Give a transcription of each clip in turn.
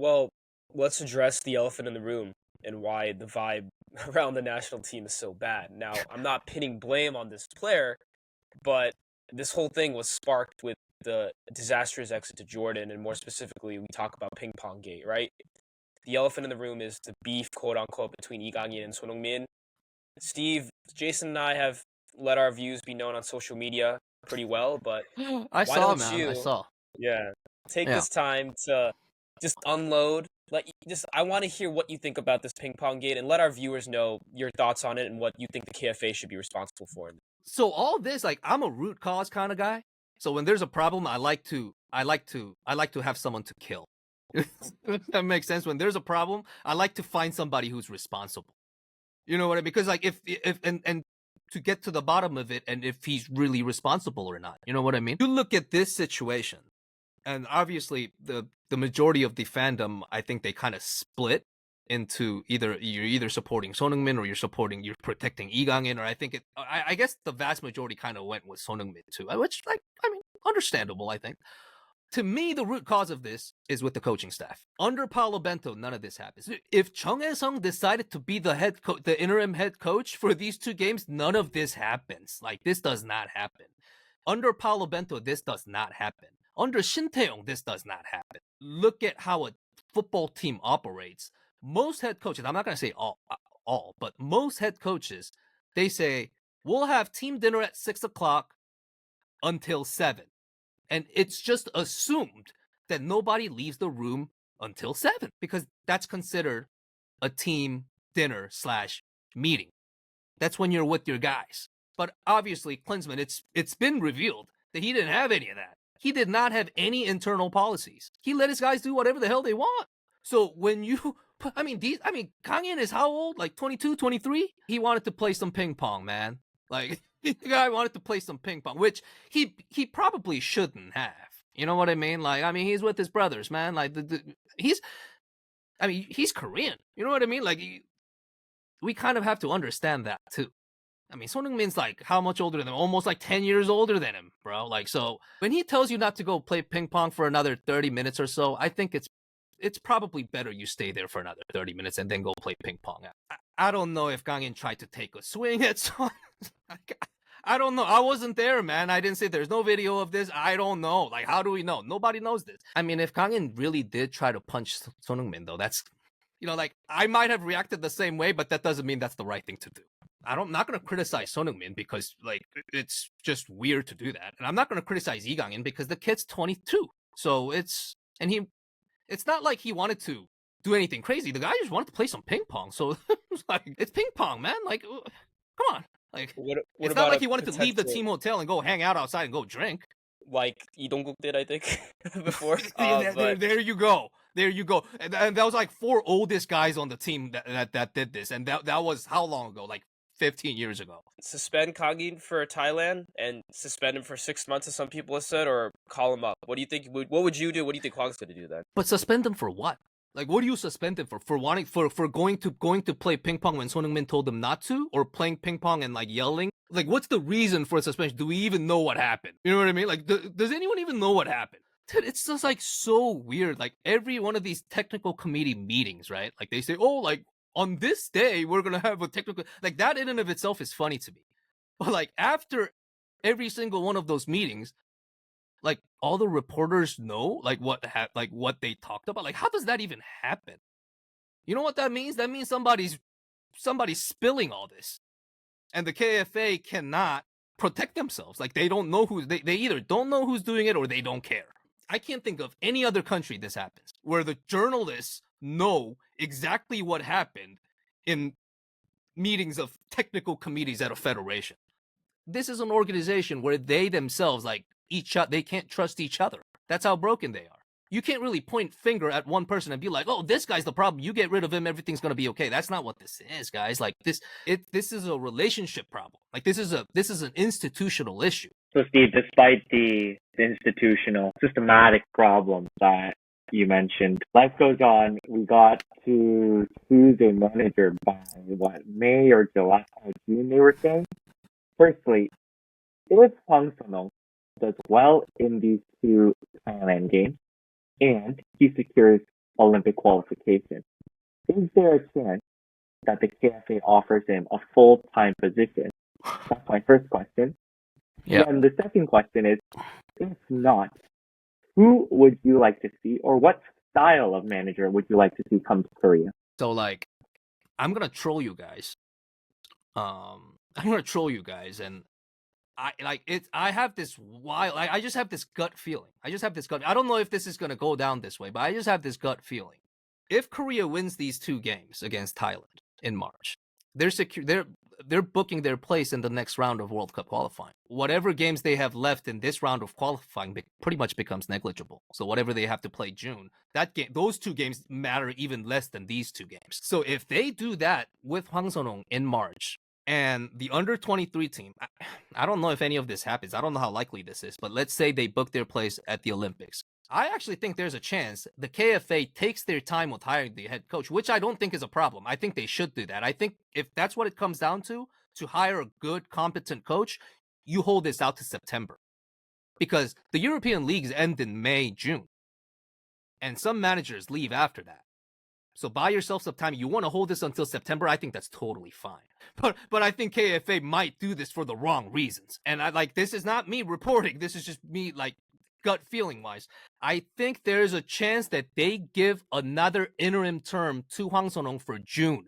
Well, let's address the elephant in the room and why the vibe around the national team is so bad. Now, I'm not pinning blame on this player, but this whole thing was sparked with the disastrous exit to Jordan, and more specifically, we talk about Ping-Pong Gate, right? The elephant in the room is the beef, quote unquote, between Lee Kang-in and Son Heung-min. Steve, Jason, and I have let our views be known on social media pretty well, but I why saw, don't man. you, I saw. yeah, take Yeah. this time to just unload. I want to hear what you think about this ping pong gate, and let our viewers know your thoughts on it and what you think the KFA should be responsible for. So all this, like, I'm a root cause kind of guy. So when there's a problem, I like to have someone to kill. That makes sense. When there's a problem, I like to find somebody who's responsible. You know what I mean? Because like if and to get to the bottom of it, and if he's really responsible or not. You know what I mean? You look at this situation, and obviously the majority of the fandom, I think they kind of split into you're supporting Son Heung-min or you're protecting Lee Kang-in, or I guess the vast majority kind of went with Son Heung-min too, which understandable, I think. To me, the root cause of this is with the coaching staff. Under Paolo Bento, none of this happens. If Chung Hae-sung decided to be the interim head coach for these 2 games, none of this happens. Like, this does not happen. Under Paolo Bento, this does not happen. Under Shin Tae-yong, this does not happen. Look at how a football team operates. Most head coaches, I'm not going to say all, but most head coaches, they say, we'll have team dinner at 6 o'clock until 7. And it's just assumed that nobody leaves the room until 7 because that's considered a team dinner / meeting. That's when you're with your guys. But obviously, Klinsmann, it's been revealed that he didn't have any of that. He did not have any internal policies. He let his guys do whatever the hell they want. So when Kang-in is how old? Like 22, 23? He wanted to play some ping pong, man. Like, the guy wanted to play some ping pong, which he probably shouldn't have. You know what I mean? Like, he's with his brothers, man. Like, he's Korean. You know what I mean? Like, we kind of have to understand that too. Son Heung-min's like how much older than him? Almost like 10 years older than him, bro. Like, so when he tells you not to go play ping pong for another 30 minutes or so, I think it's probably better you stay there for another 30 minutes and then go play ping pong. I don't know if Kang-in tried to take a swing at Son. I don't know. I wasn't there, man. I didn't say there's no video of this. I don't know. Like, how do we know? Nobody knows this. If Kang-in really did try to punch Son Heung-min, though, that's, like, I might have reacted the same way, but that doesn't mean that's the right thing to do. I'm not going to criticize Son Heung-min because, like, it's just weird to do that. And I'm not going to criticize Lee Kang-in because the kid's 22. So it's not like he wanted to do anything crazy. The guy just wanted to play some ping pong. So it's ping pong, man. Like, come on. Like, what it's not like he wanted to leave the team hotel and go hang out outside and go drink. Like Lee Dong-guk did, I think, before. There you go. There you go. And that was like 4 oldest guys on the team that did this. And that was how long ago? Like 15 years ago. Suspend Kang-in for Thailand and suspend him for 6 months, as some people have said, or call him up. What do you think? What would you do? What do you think Kwang's going to do then? But suspend him for what? Like, what do you suspend him for? For going to play ping pong when Son Heung-min told him not to, or playing ping pong and like yelling? Like, what's the reason for a suspension? Do we even know what happened? You know what I mean? Like, does anyone even know what happened? Dude, it's just like so weird. Like, every one of these technical committee meetings, right? Like, they say, oh, like, on this day we're gonna have a technical, like, that in and of itself is funny to me. But like, after every single one of those meetings, like, all the reporters know, like, what they talked about. Like, how does that even happen? You know what that means? That means somebody's spilling all this, and the KFA cannot protect themselves. Like, they don't know they either don't know who's doing it or they don't care. I can't think of any other country this happens, where the journalists know exactly what happened in meetings of technical committees at a federation. This is an organization where they themselves, like, they can't trust each other. That's how broken they are. You can't really point finger at one person and be like, oh, this guy's the problem. You get rid of him, everything's going to be okay. That's not what this is, guys. Like, this is a relationship problem. Like, this is an institutional issue. So, Steve, despite the institutional, systematic problems that you mentioned, life goes on. We got to choose a manager by, May or July or June, they were saying? Firstly, if Hwang Sun-ong does well in these 2 Thailand games, and he secures Olympic qualification. Is there a chance that the KFA offers him a full-time position? That's my first question. Yeah. And the second question is, if not, who would you like to see, or what style of manager would you like to see come to Korea? So like, I'm gonna troll you guys. I'm gonna troll you guys, and I like it. I have this wild. I just have this gut feeling. I don't know if this is gonna go down this way, but I just have this gut feeling. If Korea wins these 2 games against Thailand in March, they're secure. They're booking their place in the next round of World Cup qualifying. Whatever games they have left in this round of qualifying pretty much becomes negligible. So whatever they have to play June, those 2 games matter even less than these 2 games. So if they do that with Hwang Sun-ong in March, and the under-23 team, I don't know if any of this happens. I don't know how likely this is, but let's say they book their place at the Olympics. I actually think there's a chance the KFA takes their time with hiring the head coach, which I don't think is a problem. I think they should do that. I think if that's what it comes down to hire a good, competent coach, you hold this out to September. Because the European leagues end in May, June. And some managers leave after that. So buy yourself some time. You want to hold this until September? I think that's totally fine. But I think KFA might do this for the wrong reasons. And this is not me reporting. This is just me gut feeling wise. I think there's a chance that they give another interim term to Hwang Sun-ong for June.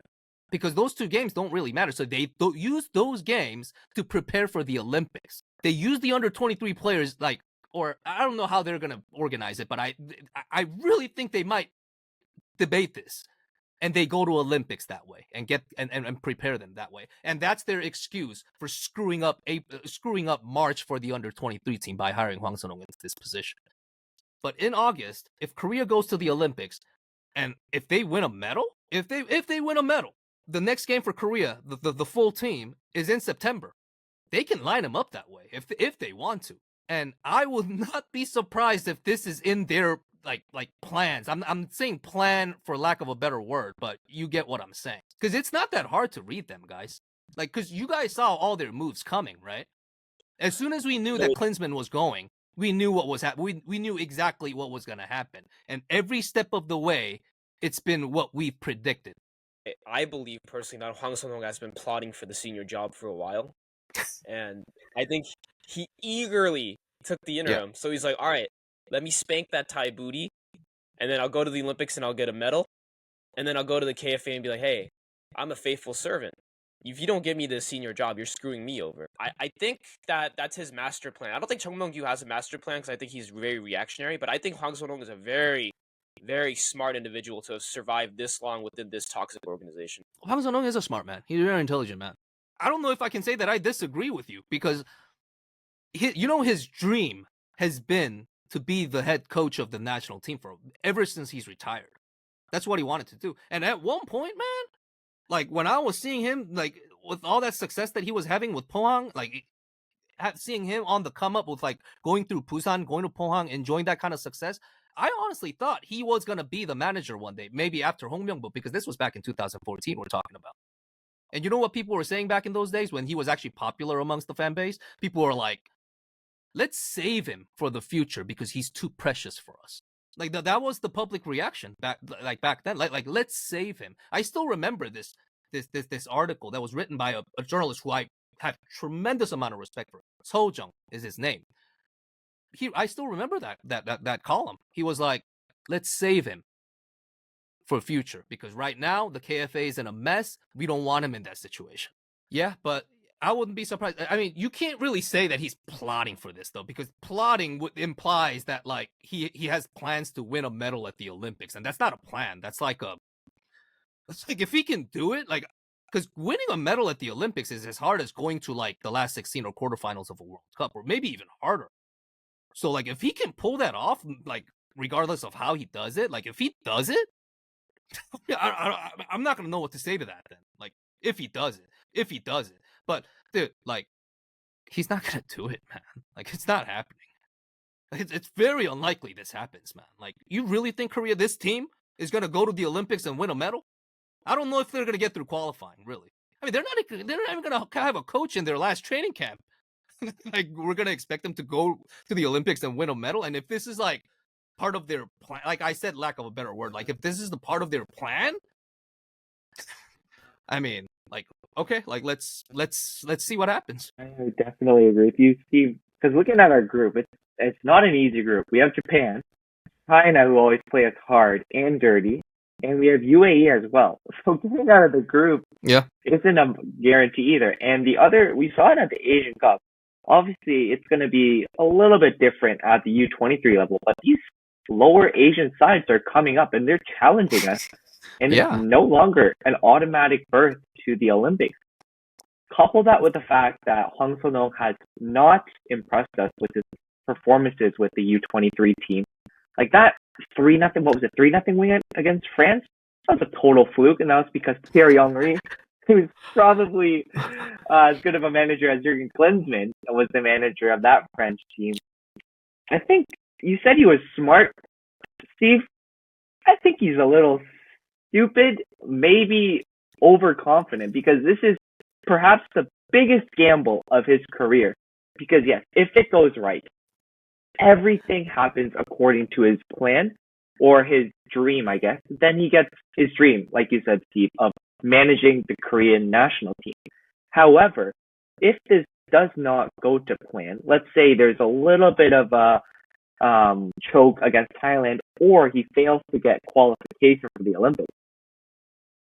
Because those 2 games don't really matter. So they use those games to prepare for the Olympics. They use the under-23 players or I don't know how they're going to organize it, but I really think they might debate this, and they go to Olympics that way and get and prepare them that way, and that's their excuse for screwing up March for the under-23 team by hiring Hwang Sun-ong into this position. But in August, if Korea goes to the Olympics, and if they win a medal, if they win a medal, the next game for Korea, the full team is in September. They can line them up that way if they want to, and I would not be surprised if this is in their plans. I'm saying plan for lack of a better word, but you get what I'm saying. Because it's not that hard to read them, guys. Because you guys saw all their moves coming, right? As soon as we knew that Klinsmann was going, we knew what was happening. We knew exactly what was going to happen. And every step of the way, it's been what we predicted. I believe personally that Hwang Sun-ong has been plotting for the senior job for a while. And I think he eagerly took the interim. Yeah. So he's like, all right, let me spank that Thai booty, and then I'll go to the Olympics and I'll get a medal, and then I'll go to the KFA and be like, hey, I'm a faithful servant. If you don't give me the senior job, you're screwing me over. I think that's his master plan. I don't think Chung Mong-gyu has a master plan because I think he's very reactionary, but I think Hwang Sun-ong is a very, very smart individual to survive this long within this toxic organization. Hwang Sun-ong is a smart man. He's a very intelligent man. I don't know if I can say that I disagree with you because, his dream has been to be the head coach of the national team ever since he's retired. That's what he wanted to do. And at one point, man, when I was seeing him, with all that success that he was having with Pohang, seeing him on the come up with going through Busan, going to Pohang, enjoying that kind of success, I honestly thought he was going to be the manager one day, maybe after Hong Myung-bo, because this was back in 2014 we're talking about. And you know what people were saying back in those days when he was actually popular amongst the fan base? People were like, let's save him for the future because he's too precious for us. That was the public reaction back then. Let's save him. I still remember this article that was written by a journalist who I have tremendous amount of respect for. Chung is his name. I still remember that column. He was like, let's save him for future because right now the KFA is in a mess. We don't want him in that situation. Yeah, but I wouldn't be surprised. I mean, you can't really say that he's plotting for this though, because plotting implies that he has plans to win a medal at the Olympics, and that's not a plan. That's if he can do it, because winning a medal at the Olympics is as hard as going to the last 16 or quarterfinals of a World Cup, or maybe even harder. So if he can pull that off, regardless of how he does it, if he does it, I'm not gonna know what to say to that then. If he does it. But dude, he's not gonna do it, man. It's not happening. It's very unlikely this happens, man. You really think Korea, this team, is gonna go to the Olympics and win a medal? I don't know if they're gonna get through qualifying, really. I mean, they're not even gonna have a coach in their last training camp. We're gonna expect them to go to the Olympics and win a medal. And if this is part of their plan, like I said, lack of a better word, like if this is the part of their plan, I mean, like, okay, like let's see what happens. I definitely agree with you, Steve. Because looking at our group, it's not an easy group. We have Japan, China, who always play us hard and dirty, and we have UAE as well. So getting out of the group Yeah. isn't a guarantee either. And the other, we saw it at the Asian Cup. Obviously, it's going to be a little bit different at the U23 level, but these lower Asian sides are coming up and they're challenging us. And Yeah. it's no longer an automatic berth to the Olympics. Couple that with the fact that Hwang So-nong has not impressed us with his performances with the U23 team. Like that 3-0, what was it, 3-0 win against France? That was a total fluke, and that was because Thierry Henry, who's probably as good of a manager as Jurgen Klinsmann, was the manager of that French team. I think you said he was smart, Steve. I think he's a little stupid, maybe overconfident, because this is perhaps the biggest gamble of his career. Because yes, if it goes right, everything happens according to his plan or his dream, I guess. Then he gets his dream, like you said, Steve, of managing the Korean national team. However, if this does not go to plan, let's say there's a little bit of a choke against Thailand, or he fails to get qualification for the Olympics,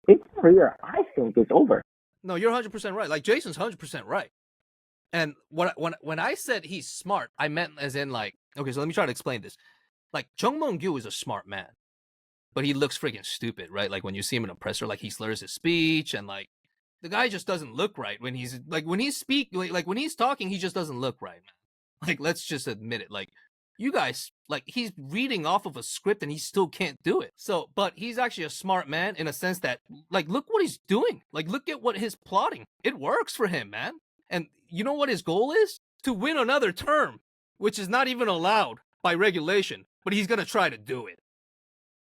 his career, I think, is over. No, you're 100% right. Like Jason's 100% right. And when I said he's smart, I meant as in like, okay, so let me try to explain this. Like Mong-gyu is a smart man, but he looks freaking stupid, right? Like when you see him in a presser, like he slurs his speech, and like the guy just doesn't look right when he's like when when he's talking, he just doesn't look right, man. Like let's just admit it. Like you guys, like he's reading off of a script and he still can't do it. So, but he's actually a smart man in a sense that, like, look what he's doing. Like, look at what his plotting. It works for him, man. And you know what his goal is? To win another term, which is not even allowed by regulation, but he's going to try to do it.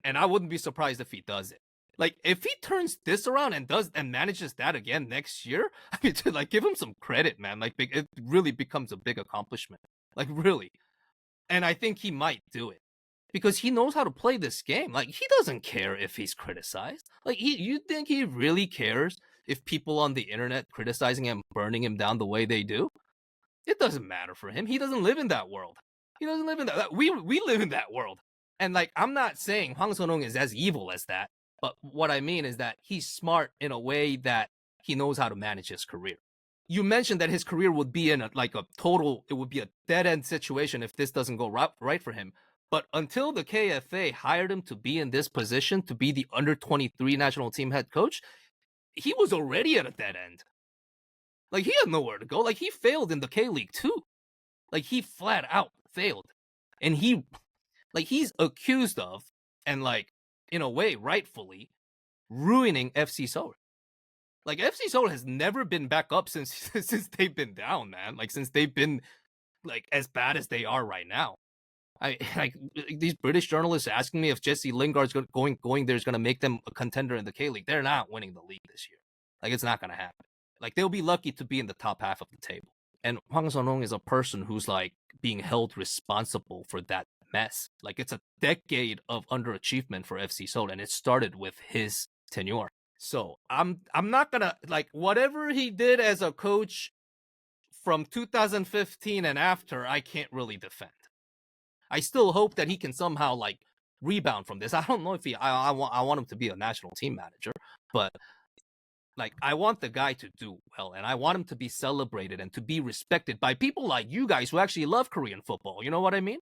And I wouldn't be surprised if he does it. Like, if he turns this around and manages that again next year, I mean, like, give him some credit, man. Like, it really becomes a big accomplishment. Like, really. And I think he might do it because he knows how to play this game. Like, he doesn't care if he's criticized. Like, you think he really cares if people on the internet criticizing him, burning him down the way they do? It doesn't matter for him. He doesn't live in that world. He doesn't live in that. We live in that world. And like, I'm not saying Hwang So-nong is as evil as that, but what I mean is that he's smart in a way that he knows how to manage his career. You mentioned that his career would be in it would be a dead-end situation if this doesn't go right for him. But until the KFA hired him to be in this position, to be the under-23 national team head coach, he was already at a dead end. Like, he had nowhere to go. Like, he failed in the K-League too. Like, he flat out failed. And he's accused of, and like, in a way, rightfully, ruining FC Seoul. Like, FC Seoul has never been back up since they've been down, man. Like, since they've been, like, as bad as they are right now. These British journalists asking me if Jesse Lingard's going there is going to make them a contender in the K-League. They're not winning the league this year. Like, it's not going to happen. Like, they'll be lucky to be in the top half of the table. And Hwang So-nong is a person who's, like, being held responsible for that mess. Like, it's a decade of underachievement for FC Seoul, and it started with his tenure. So I'm not gonna, like, whatever he did as a coach from 2015 and after, I can't really defend. I still hope that he can somehow like rebound from this. I don't know if I want him to be a national team manager, but like, I want the guy to do well, and I want him to be celebrated and to be respected by people like you guys who actually love Korean football. You know what I mean?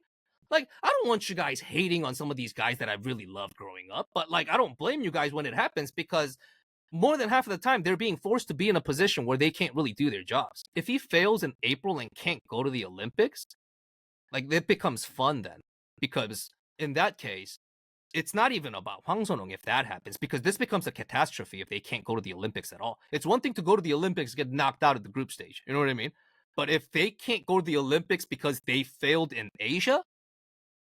Like, I don't want you guys hating on some of these guys that I really loved growing up, but like, I don't blame you guys when it happens, because more than half of the time, they're being forced to be in a position where they can't really do their jobs. If he fails in April and can't go to the Olympics, like, it becomes fun then, because in that case, it's not even about Hwang So-nong if that happens, because this becomes a catastrophe if they can't go to the Olympics at all. It's one thing to go to the Olympics, get knocked out at the group stage. You know what I mean? But if they can't go to the Olympics because they failed in Asia,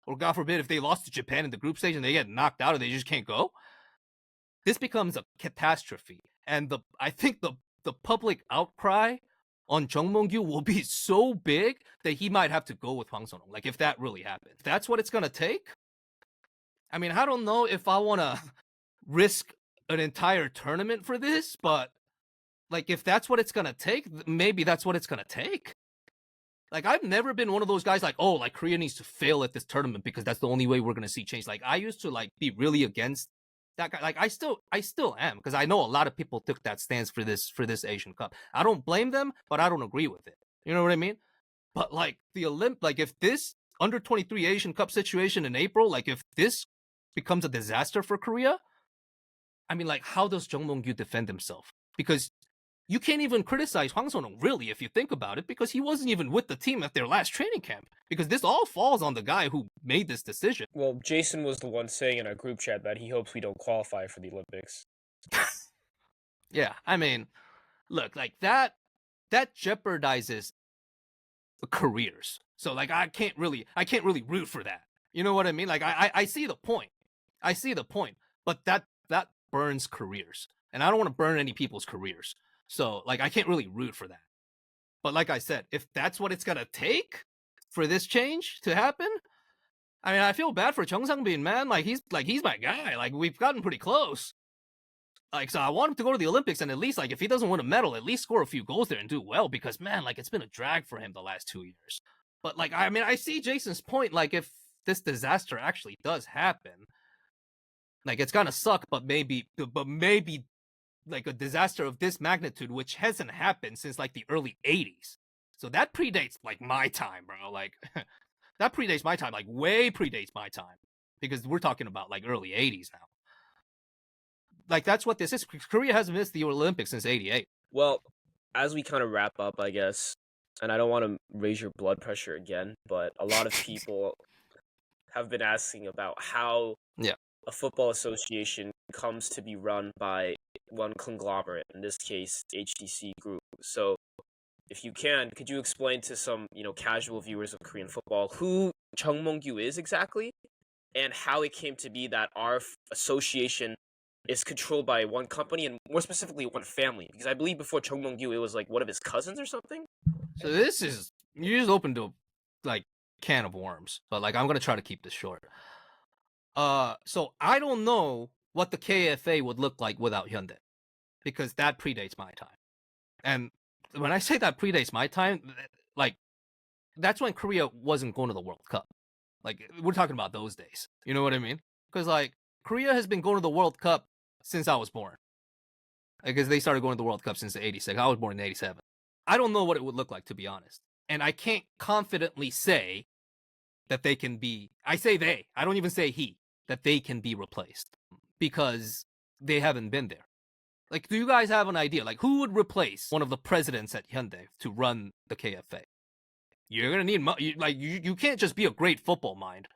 or God forbid, if they lost to Japan in the group stage and they get knocked out and they just can't go, this becomes a catastrophe. And I think the public outcry on Chung Mong-gyu will be so big that he might have to go with Hwang So-nong. Like, if that really happens, if that's what it's going to take, I mean, I don't know if I want to risk an entire tournament for this, but like if that's what it's gonna take, maybe that's what it's gonna take. Like I've never been one of those guys like, oh, like Korea needs to fail at this tournament because that's the only way we're gonna see change. Like I used to like be really against that guy. Like I still am, because I know a lot of people took that stance for this Asian Cup. I don't blame them, but I don't agree with it. You know what I mean? But like like if this under 23 Asian Cup situation in April, like if this becomes a disaster for Korea, I mean, like how does Chung Mong-gyu defend himself? Because you can't even criticize Hwang Sun-won, really, if you think about it, because he wasn't even with the team at their last training camp. Because this all falls on the guy who made this decision. Well, Jason was the one saying in our group chat that he hopes we don't qualify for the Olympics. Yeah, I mean, look, like that jeopardizes careers. So like I can't really root for that. You know what I mean? Like I see the point. But that burns careers. And I don't want to burn any people's careers. So like I can't really root for that. But like I said, if that's what it's gonna take for this change to happen, I mean I feel bad for Chung Sang-bin, man. Like he's my guy. Like we've gotten pretty close. Like so I want him to go to the Olympics and at least like if he doesn't win a medal, at least score a few goals there and do well, because man, like it's been a drag for him the last 2 years. But like I mean I see Jason's point, like if this disaster actually does happen, like it's gonna suck, but maybe like a disaster of this magnitude, which hasn't happened since like the early 80s. So that predates like my time, bro. Like that predates my time, like way predates my time, because we're talking about like early 80s now. Like that's what this is. Korea hasn't missed the Olympics since 88. Well, as we kind of wrap up, I guess, and I don't want to raise your blood pressure again, but a lot of people have been asking about how a football association comes to be run by one conglomerate, in this case, HTC Group. So, if you can, could you explain to some, casual viewers of Korean football who Chung Mong-gyu is exactly, and how it came to be that our association is controlled by one company, and more specifically, one family? Because I believe before Chung Mong-gyu, it was like one of his cousins or something? So this is, you just opened a, like, can of worms. But, like, I'm going to try to keep this short. So I don't know what the KFA would look like without Hyundai, because that predates my time. And when I say that predates my time, like, that's when Korea wasn't going to the World Cup. Like, we're talking about those days. You know what I mean? Because, like, Korea has been going to the World Cup since I was born. Because they started going to the World Cup since the 86. I was born in 87. I don't know what it would look like, to be honest. And I can't confidently say that they can be, I say they, I don't even say he, that they can be replaced, because they haven't been there. Like, do you guys have an idea? Like, who would replace one of the presidents at Hyundai to run the KFA? You're gonna need you can't just be a great football mind.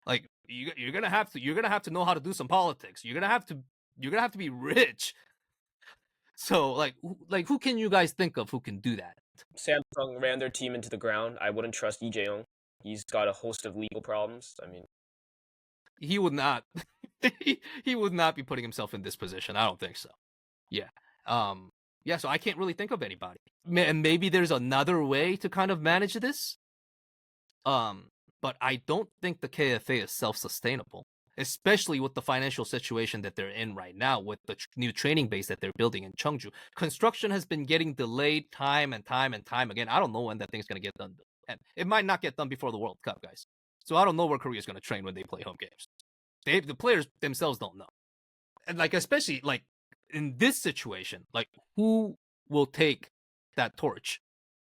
Like, you're gonna have to know how to do some politics. You're gonna have to be rich. So like who can you guys think of who can do that? Samsung ran their team into the ground. I wouldn't trust Lee Jae-young. He's got a host of legal problems. I mean, he would not he would not be putting himself in this position. I don't think so. Yeah. Yeah, so I can't really think of anybody. And maybe there's another way to kind of manage this. But I don't think the KFA is self-sustainable, especially with the financial situation that they're in right now with the new training base that they're building in Cheongju. Construction has been getting delayed time and time again. I don't know when that thing's going to get done. And it might not get done before the World Cup, guys. So I don't know where Korea's going to train when they play home games. The players themselves don't know. And like, especially like in this situation, like who will take that torch?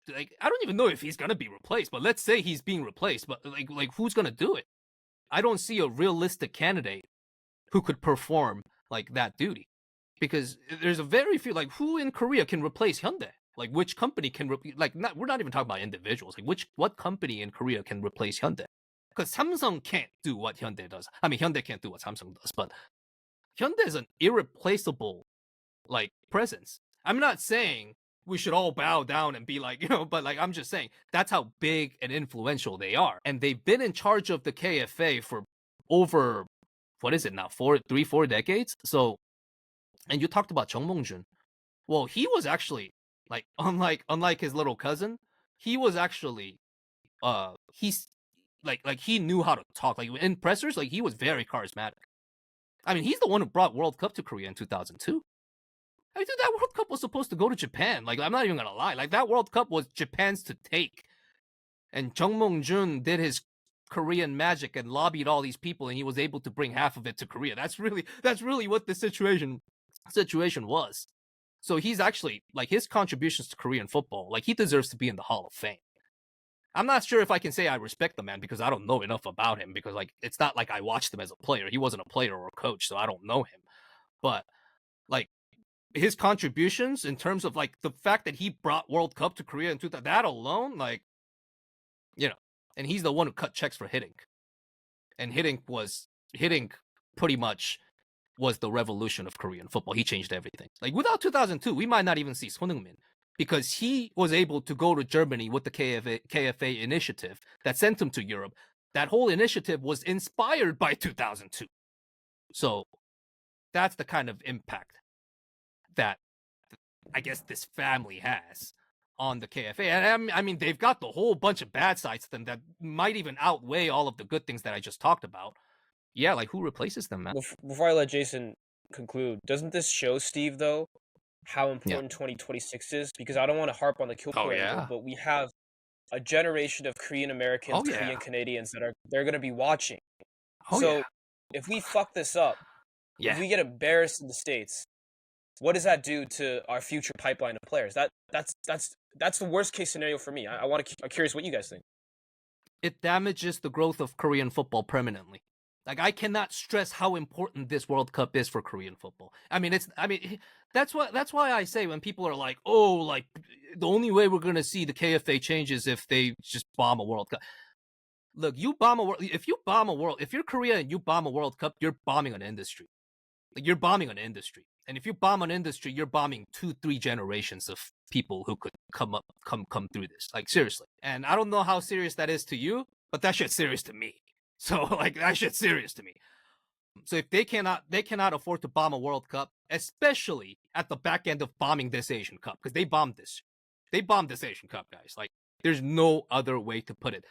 Like, I don't even know if he's going to be replaced, but let's say he's being replaced, but like who's going to do it? I don't see a realistic candidate who could perform like that duty, because there's a very few, like who in Korea can replace Hyundai? Like which company can, we're not even talking about individuals. Like what company in Korea can replace Hyundai? Because Samsung can't do what Hyundai does. I mean, Hyundai can't do what Samsung does, but Hyundai is an irreplaceable, like, presence. I'm not saying we should all bow down and be like, but like, I'm just saying that's how big and influential they are. And they've been in charge of the KFA for over, what is it now, 4 decades? So, and you talked about Chung Mong-jun. Well, he was actually, like, unlike his little cousin, he was actually, like he knew how to talk. Like in pressers, like he was very charismatic. I mean, he's the one who brought World Cup to Korea in 2002. I mean, dude, that World Cup was supposed to go to Japan. Like, I'm not even gonna lie. Like, that World Cup was Japan's to take. And Chung Mong-gyu did his Korean magic and lobbied all these people, and he was able to bring half of it to Korea. That's really what the situation was. So he's actually, like, his contributions to Korean football, like, he deserves to be in the Hall of Fame. I'm not sure if I can say I respect the man because I don't know enough about him, because, like, it's not like I watched him as a player. He wasn't a player or a coach, so I don't know him. But, like, his contributions in terms of, like, the fact that he brought World Cup to Korea in 2000, that alone, like, you know, and he's the one who cut checks for Hiddink. And Hiddink pretty much was the revolution of Korean football. He changed everything. Like, without 2002, we might not even see Heung-min, because he was able to go to Germany with the KFA initiative that sent him to Europe. That whole initiative was inspired by 2002. So that's the kind of impact that I guess this family has on the KFA. And I mean, they've got the whole bunch of bad sides to them that might even outweigh all of the good things that I just talked about. Yeah, like, who replaces them, man? Before I let Jason conclude, doesn't this show, Steve, though, how important 2026 is? Because I don't want to harp on the kill point angle, but we have a generation of Korean Americans, Korean Canadians they're going to be watching. If we fuck this up, if we get embarrassed in the States, what does that do to our future pipeline of players? That's the worst case scenario for me. I'm curious what you guys think. It damages the growth of Korean football permanently. Like, I cannot stress how important this World Cup is for Korean football. I mean, that's why I say when people are like, oh, like, the only way we're gonna see the KFA change is if they just bomb a World Cup. Look, if you're Korea and you bomb a World Cup, you're bombing an industry. Like, you're bombing an industry. And if you bomb an industry, you're bombing 2-3 generations of people who could come through this. Like, seriously. And I don't know how serious that is to you, but that shit's serious to me. So, like, that shit's serious to me. So if they cannot afford to bomb a World Cup, especially at the back end of bombing this Asian Cup, because they bombed this Asian Cup, guys. Like, there's no other way to put it.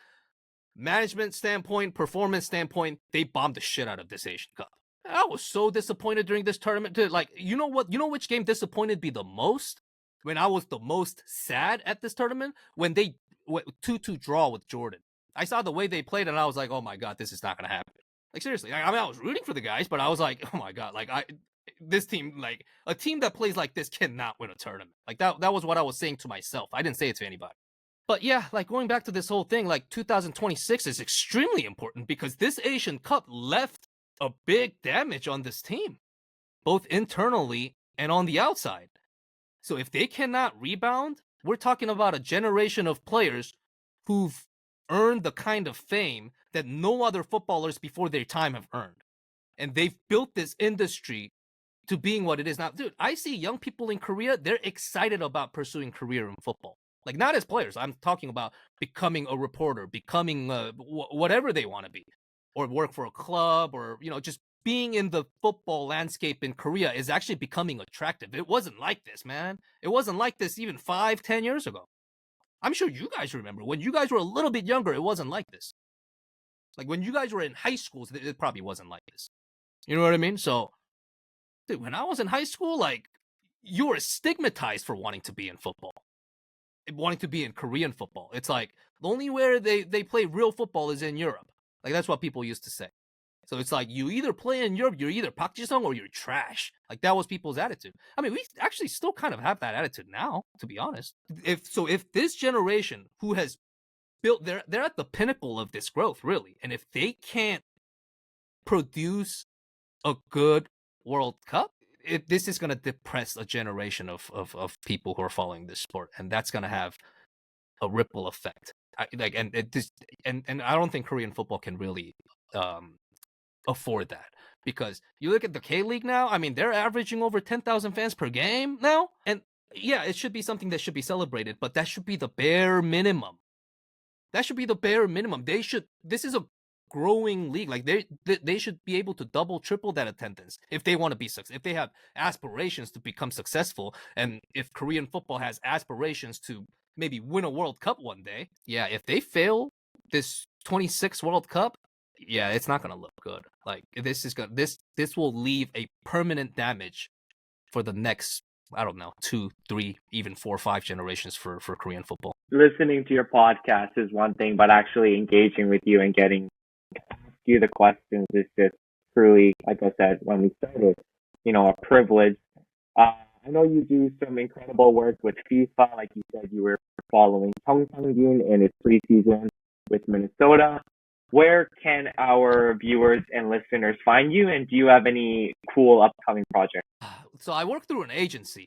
Management standpoint, performance standpoint, they bombed the shit out of this Asian Cup. I was so disappointed during this tournament. Like, you know what? You know which game disappointed me the most? When I was the most sad at this tournament? When they went 2-2 draw with Jordan. I saw the way they played, and I was like, oh my God, this is not going to happen. Like, seriously. I mean, I was rooting for the guys, but I was like, oh my God. Like, this team, like, a team that plays like this cannot win a tournament. Like, that was what I was saying to myself. I didn't say it to anybody. But yeah, like, going back to this whole thing, like, 2026 is extremely important because this Asian Cup left a big damage on this team, both internally and on the outside. So if they cannot rebound, we're talking about a generation of players who've earned the kind of fame that no other footballers before their time have earned. And they've built this industry to being what it is now. Dude, I see young people in Korea, they're excited about pursuing career in football. Like, not as players. I'm talking about becoming a reporter, becoming whatever they want to be. Or work for a club, or, you know, just being in the football landscape in Korea is actually becoming attractive. It wasn't like this, man. It wasn't like this even 5-10 years ago. I'm sure you guys remember when you guys were a little bit younger, it wasn't like this. Like, when you guys were in high schools, it probably wasn't like this. You know what I mean? So, dude, when I was in high school, like, you were stigmatized for wanting to be in football, wanting to be in Korean football. It's like, the only way they play real football is in Europe. Like, that's what people used to say. So it's like, you either play in Europe, you're either Park Ji-sung or you're trash. Like, that was people's attitude. I mean, we actually still kind of have that attitude now, to be honest. If this generation who has built, they're at the pinnacle of this growth, really. And if they can't produce a good World Cup, this is going to depress a generation of people who are following this sport. And that's going to have a ripple effect. I don't think Korean football can really afford that, because you look at the K-League now. I mean, they're averaging over 10,000 fans per game now, and yeah, it should be something that should be celebrated, but that should be the bare minimum. That should be the bare minimum. This is a growing league. Like, they should be able to double, triple that attendance if they want to be successful, if they have aspirations to become successful, and if Korean football has aspirations to maybe win a World Cup one day. Yeah, if they fail this 26 World Cup, yeah, it's not gonna look good. Like this will leave a permanent damage for the next, I don't know, 2, 3, even 4, 5 generations for Korean football. Listening to your podcast is one thing, but actually engaging with you and getting to ask you the questions is just truly, like I said when we started, a privilege. I know you do some incredible work with FIFA. Like you said, you were following Kang-in in his preseason with Minnesota. Where can our viewers and listeners find you? And do you have any cool upcoming projects? So I work through an agency.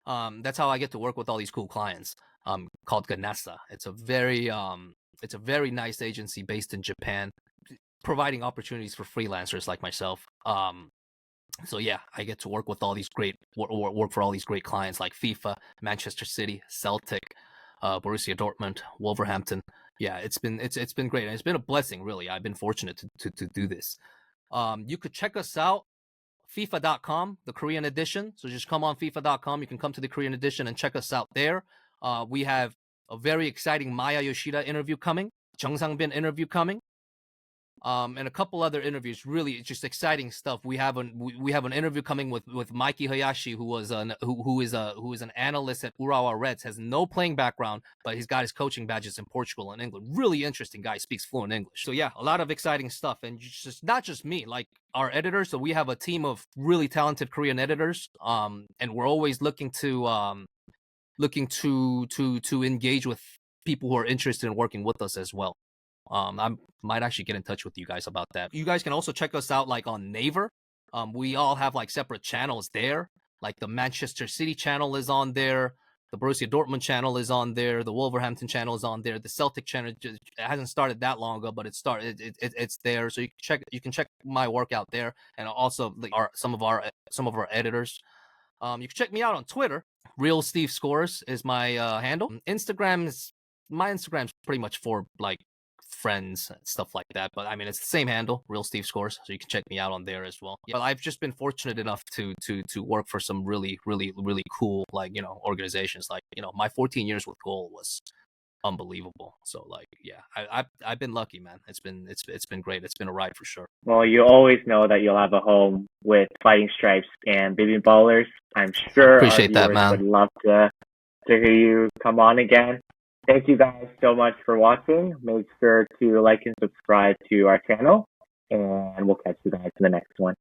That's how I get to work with all these cool clients. Called Ganessa. It's a very nice agency based in Japan, providing opportunities for freelancers like myself. So yeah, I get to work with all these work for all these great clients like FIFA, Manchester City, Celtic, Borussia Dortmund, Wolverhampton. Yeah, it's been great, and it's been a blessing, really. I've been fortunate to do this. You could check us out, FIFA.com, the Korean edition. So just come on FIFA.com. You can come to the Korean edition and check us out there. We have a very exciting Maya Yoshida interview coming, Chung Sang-bin interview coming. And a couple other interviews. Really, just exciting stuff. We have an interview coming with Mikey Hayashi, who is an analyst at Urawa Reds. Has no playing background, but he's got his coaching badges in Portugal and England. Really interesting guy. Speaks fluent English. So yeah, a lot of exciting stuff. And just not just me, like our editors. So we have a team of really talented Korean editors. And we're always looking to engage with people who are interested in working with us as well. I might actually get in touch with you guys about that. You guys can also check us out like on Naver. We all have like separate channels there. Like the Manchester City channel is on there. The Borussia Dortmund channel is on there. The Wolverhampton channel is on there. The Celtic channel it hasn't started that long ago, but it's there. So you can check my work out there, and also like some of our editors. You can check me out on Twitter. Real Steve Scores is my handle. My Instagram's pretty much for like friends and stuff like that, but I mean it's the same handle, Real Steve Scores, so you can check me out on there as well. Yeah, but I've just been fortunate enough to work for some really cool organizations. Like my 14 years with Goal was unbelievable. So like yeah, I've been lucky, man. It's been great. It's been a ride for sure. Well, you always know that you'll have a home with Fighting Stripes and Baby Ballers. I'm sure Appreciate our that, viewers man. would love to hear you come on again. Thank you guys so much for watching. Make sure to like and subscribe to our channel, and we'll catch you guys in the next one.